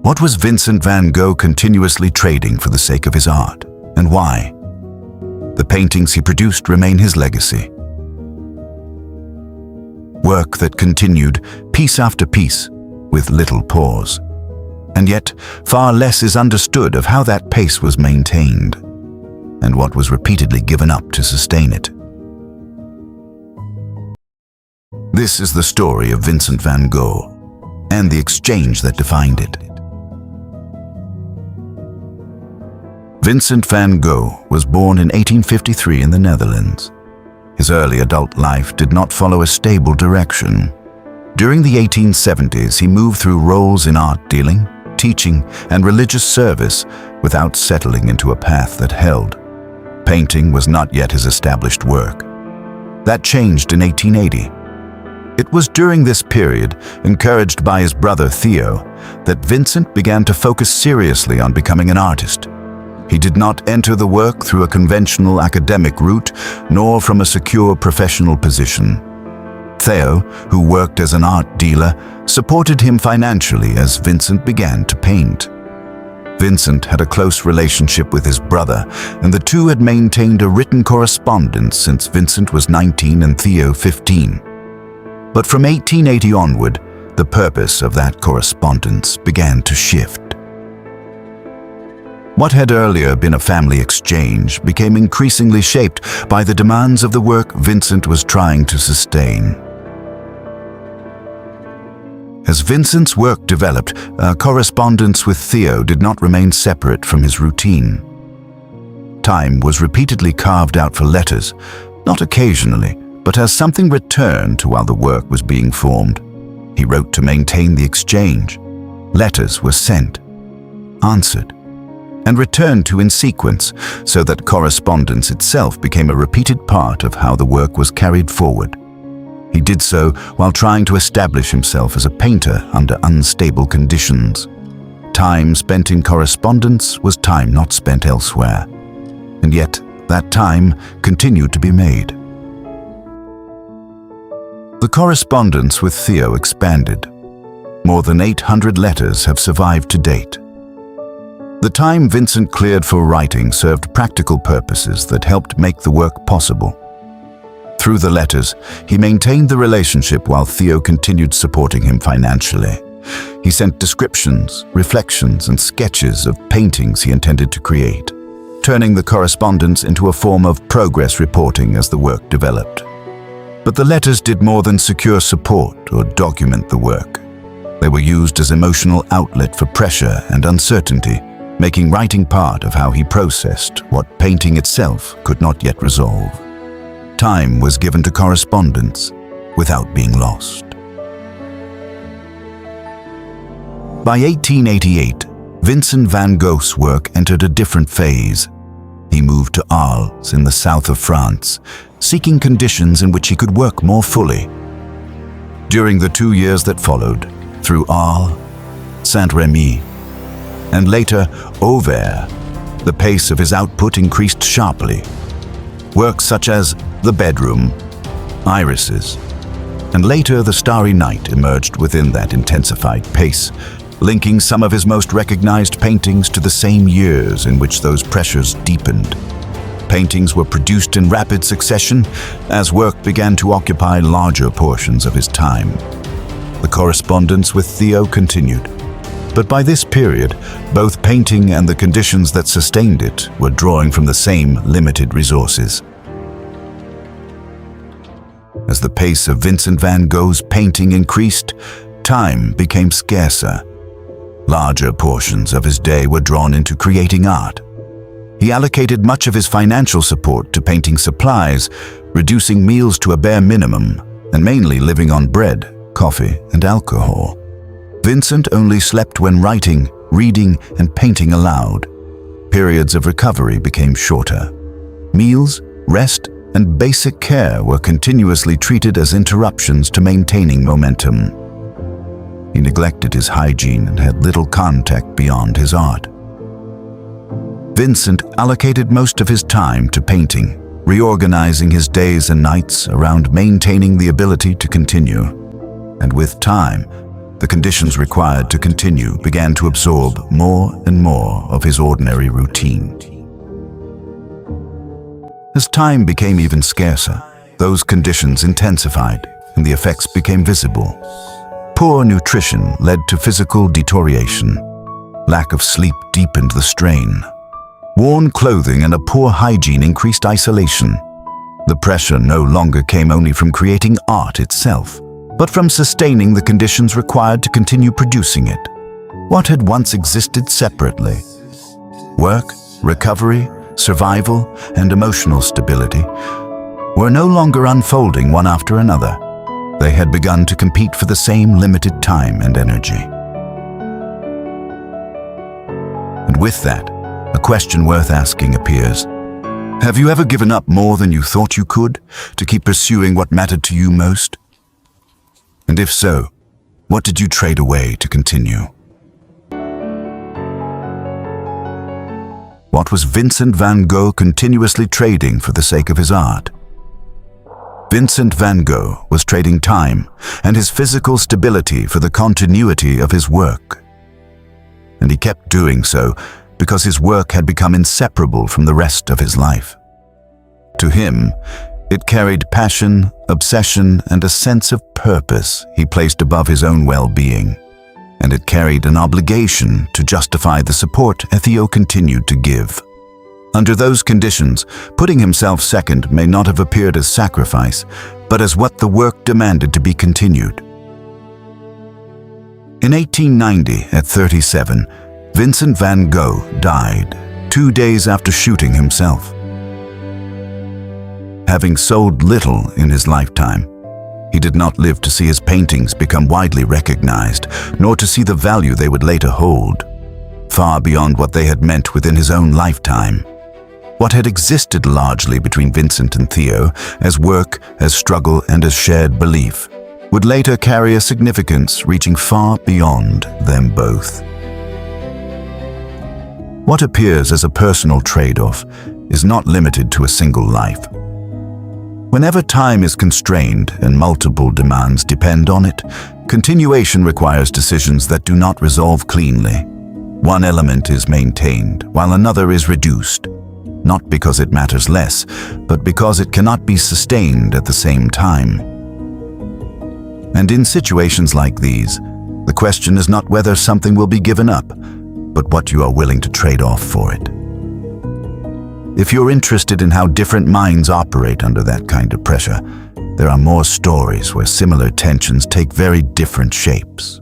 What was Vincent van Gogh continuously trading for the sake of his art, and why? The paintings he produced remain his legacy. Work that continued, piece after piece, with little pause. And yet, far less is understood of how that pace was maintained, and what was repeatedly given up to sustain it. This is the story of Vincent van Gogh, and the exchange that defined it. Vincent van Gogh was born in 1853 in the Netherlands. His early adult life did not follow a stable direction. During the 1870s, he moved through roles in art dealing, teaching, and religious service without settling into a path that held. Painting was not yet his established work. That changed in 1880. It was during this period, encouraged by his brother Theo, that Vincent began to focus seriously on becoming an artist. He did not enter the work through a conventional academic route, nor from a secure professional position. Theo, who worked as an art dealer, supported him financially as Vincent began to paint. Vincent had a close relationship with his brother, and the two had maintained a written correspondence since Vincent was 19 and Theo 15. But from 1880 onward, the purpose of that correspondence began to shift. What had earlier been a family exchange became increasingly shaped by the demands of the work Vincent was trying to sustain. As Vincent's work developed, a correspondence with Theo did not remain separate from his routine. Time was repeatedly carved out for letters, not occasionally, but as something returned to while the work was being formed. He wrote to maintain the exchange. Letters were sent, answered, and returned to in sequence, so that correspondence itself became a repeated part of how the work was carried forward. He did so while trying to establish himself as a painter under unstable conditions. Time spent in correspondence was time not spent elsewhere, and yet that time continued to be made. The correspondence with Theo expanded. More than 800 letters have survived to date. The time Vincent cleared for writing served practical purposes that helped make the work possible. Through the letters, he maintained the relationship while Theo continued supporting him financially. He sent descriptions, reflections, and sketches of paintings he intended to create, turning the correspondence into a form of progress reporting as the work developed. But the letters did more than secure support or document the work. They were used as emotional outlet for pressure and uncertainty, making writing part of how he processed what painting itself could not yet resolve. Time was given to correspondence without being lost. By 1888, Vincent van Gogh's work entered a different phase. He moved to Arles in the south of France, seeking conditions in which he could work more fully. During the 2 years that followed, through Arles, Saint-Rémy, and later Auvers, the pace of his output increased sharply. Works such as The Bedroom, Irises, and later The Starry Night emerged within that intensified pace, linking some of his most recognized paintings to the same years in which those pressures deepened. Paintings were produced in rapid succession as work began to occupy larger portions of his time. The correspondence with Theo continued, but by this period, both painting and the conditions that sustained it were drawing from the same limited resources. As the pace of Vincent van Gogh's painting increased, time became scarcer. Larger portions of his day were drawn into creating art. He allocated much of his financial support to painting supplies, reducing meals to a bare minimum, and mainly living on bread, coffee, and alcohol. Vincent only slept when writing, reading, and painting allowed. Periods of recovery became shorter. Meals, rest, and basic care were continuously treated as interruptions to maintaining momentum. He neglected his hygiene and had little contact beyond his art. Vincent allocated most of his time to painting, reorganizing his days and nights around maintaining the ability to continue. And with time, the conditions required to continue began to absorb more and more of his ordinary routine. As time became even scarcer, those conditions intensified and the effects became visible. Poor nutrition led to physical deterioration. Lack of sleep deepened the strain. Worn clothing and a poor hygiene increased isolation. The pressure no longer came only from creating art itself, but from sustaining the conditions required to continue producing it. What had once existed separately, work, recovery, survival, and emotional stability, were no longer unfolding one after another. They had begun to compete for the same limited time and energy. And with that, a question worth asking appears. Have you ever given up more than you thought you could to keep pursuing what mattered to you most? And if so, what did you trade away to continue? What was Vincent van Gogh continuously trading for the sake of his art? Vincent van Gogh was trading time and his physical stability for the continuity of his work. And he kept doing so because his work had become inseparable from the rest of his life. To him, it carried passion, obsession, and a sense of purpose he placed above his own well-being. And it carried an obligation to justify the support Theo continued to give. Under those conditions, putting himself second may not have appeared as sacrifice, but as what the work demanded to be continued. In 1890, at 37, Vincent van Gogh died 2 days after shooting himself. Having sold little in his lifetime, he did not live to see his paintings become widely recognized, nor to see the value they would later hold, far beyond what they had meant within his own lifetime. What had existed largely between Vincent and Theo, as work, as struggle, and as shared belief, would later carry a significance reaching far beyond them both. What appears as a personal trade-off is not limited to a single life. Whenever time is constrained and multiple demands depend on it, continuation requires decisions that do not resolve cleanly. One element is maintained, while another is reduced, not because it matters less, but because it cannot be sustained at the same time. And in situations like these, the question is not whether something will be given up, but what you are willing to trade off for it. If you're interested in how different minds operate under that kind of pressure, there are more stories where similar tensions take very different shapes.